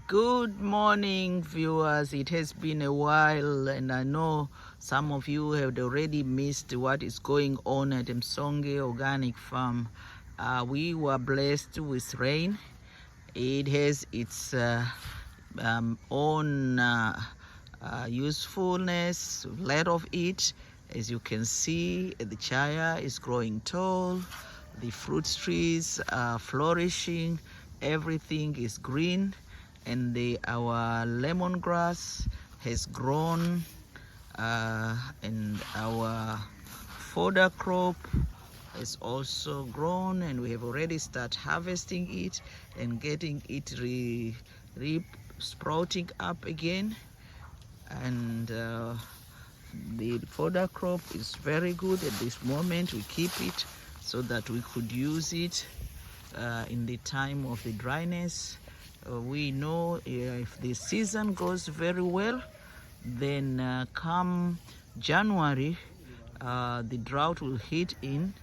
Good morning, viewers. It has been a while, and I know some of you have already missed what is going on at Msonge Organic Farm. We were blessed with rain. It has its own usefulness, a lot of it. As you can see, the chaya is growing tall, the fruit trees are flourishing, everything is green, and our lemongrass has grown, and our fodder crop is also grown, and we have already started harvesting it and getting it sprouting up again. And the fodder crop is very good at this moment. We keep it so that we could use it in the time of the dryness. We know if the season goes very well, then come January, the drought will hit in,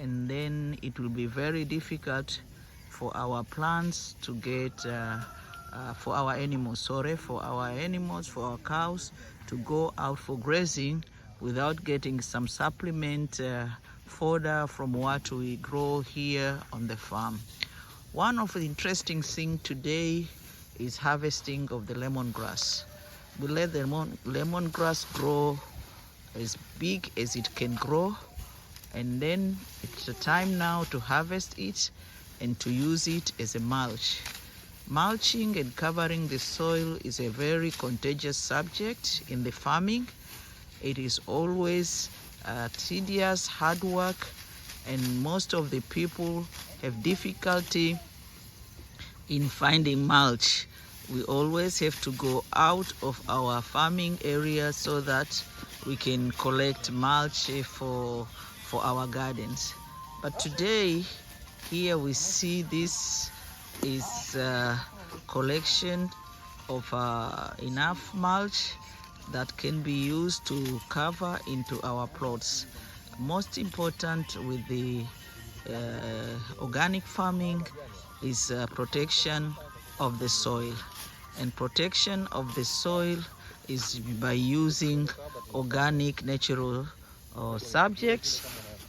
and then it will be very difficult for our plants to get, for our animals, for our cows to go out for grazing without getting some supplement fodder from what we grow here on the farm. One of the interesting things today is harvesting of the lemongrass. We let the lemongrass grow as big as it can grow, and then it's the time now to harvest it and to use it as a mulch. Mulching and covering the soil is a very contagious subject in the farming. It is always tedious, hard work, and most of the people have difficulty in finding mulch. We always have to go out of our farming area so that we can collect mulch for our gardens. But today, here we see this is a collection of enough mulch that can be used to cover into our plots. Most important with the organic farming is protection of the soil. And protection of the soil is by using organic natural subjects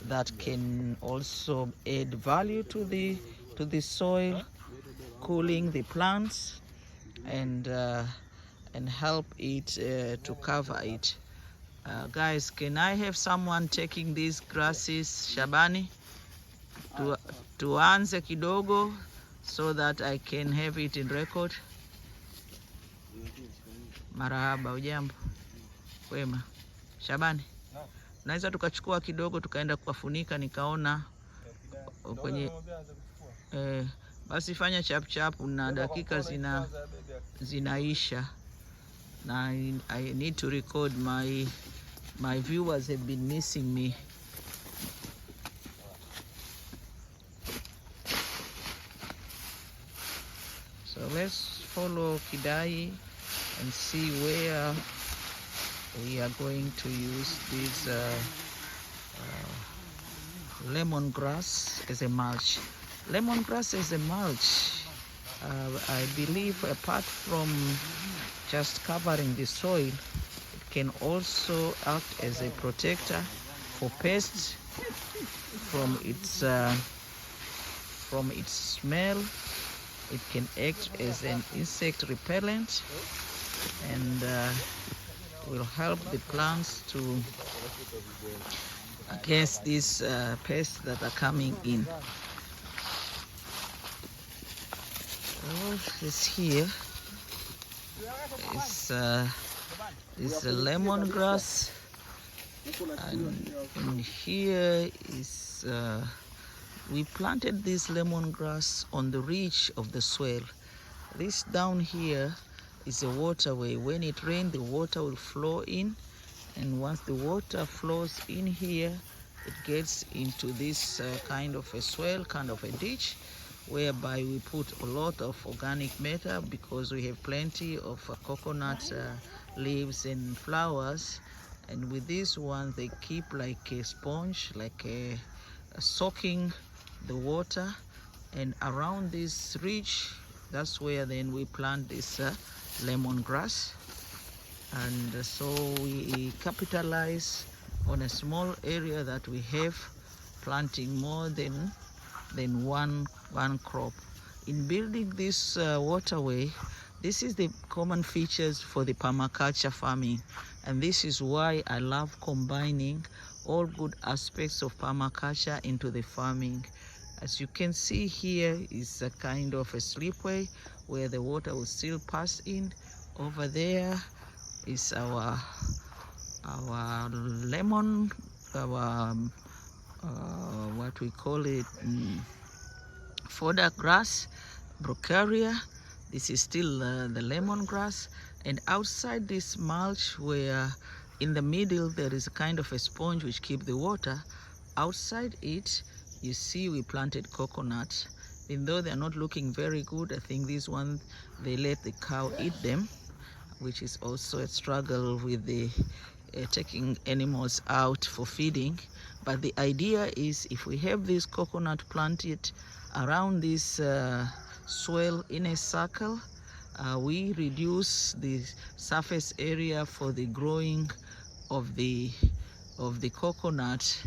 that can also add value to the soil, cooling the plants, and help it to cover it. Guys, can I have someone taking these grasses, Shabani, tuanze kidogo so that I can have it in record. Marahaba, ujambo? Wema. Shabani, naweza tukachukua kidogo tukaenda kuwafunika, nikaona kwenye basi fanya chap chap, na dakika zinaisha, na I need to record. My viewers have been missing me. So let's follow Kidai and see where we are going to use this lemongrass as a mulch. Lemongrass as a mulch, I believe, apart from just covering the soil, it can also act as a protector for pests from its smell. It can act as an insect repellent, and will help the plants to against these pests that are coming in. All this here is a lemongrass, and here is we planted this lemongrass on the ridge of the swale. This down here is a waterway. When it rains, the water will flow in, and once the water flows in here, it gets into this kind of a swale, kind of a ditch, whereby we put a lot of organic matter because we have plenty of coconut leaves and flowers. And with this one, they keep like a sponge, like soaking the water. And around this ridge, that's where then we plant this lemongrass. And so we capitalize on a small area that we have, planting more than one crop. In building this waterway, this is the common features for the permaculture farming, and this is why I love combining all good aspects of permaculture into the farming. As you can see here is a kind of a slipway where the water will still pass in. Over there is our lemon, what we call it, fodder grass, brocaria. This is still the lemongrass. And outside this mulch, where in the middle there is a kind of a sponge which keeps the water, outside it you see we planted coconut. Even though they're not looking very good, I think these ones they let the cow eat them, which is also a struggle with the taking animals out for feeding. But the idea is, if we have this coconut planted around this soil in a circle, we reduce the surface area for the growing of the coconut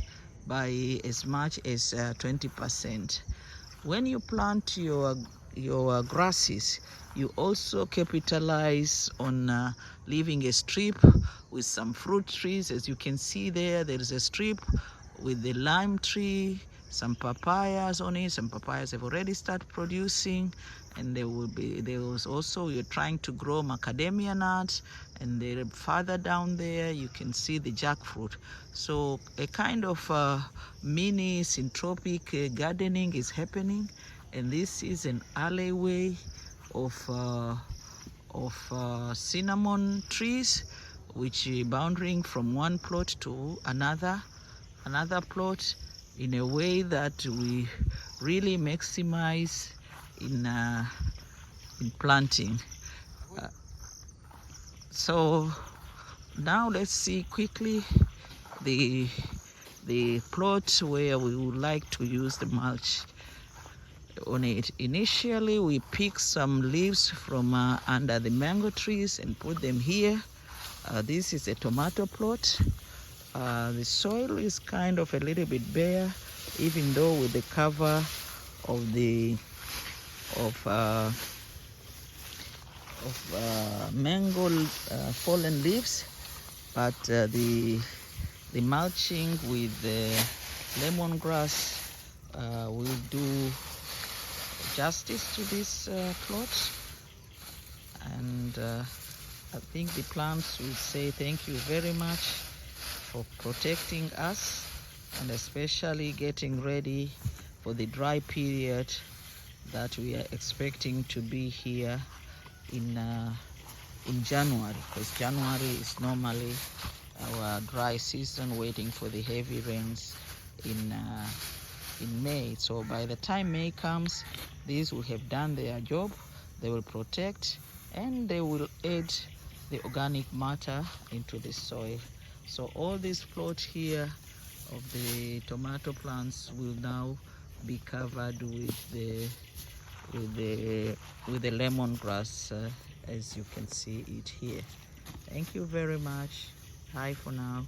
by as much as 20%. When you plant your grasses, you also capitalize on leaving a strip with some fruit trees. As you can see there is a strip with the lime tree, some papayas on it. Some papayas have already started producing, and there was also, you're trying to grow macadamia nuts, and then further down there you can see the jackfruit. So a kind of mini syntropic gardening is happening, and this is an alleyway of cinnamon trees, which are bounding from one plot to another plot, in a way that we really maximize in planting. So now let's see quickly the plot where we would like to use the mulch on it. Initially we pick some leaves from under the mango trees and put them here. This is a tomato plot. The soil is kind of a little bit bare, even though with the cover of the mango fallen leaves, but the mulching with the lemongrass will do justice to this plot. And I think the plants will say thank you very much for protecting us, and especially getting ready for the dry period that we are expecting to be here in January, because January is normally our dry season, waiting for the heavy rains in May. So by the time May comes, these will have done their job. They will protect, and they will add the organic matter into the soil. So all this plot here of the tomato plants will now be covered with the lemongrass, as you can see it here. Thank you very much. Bye for now.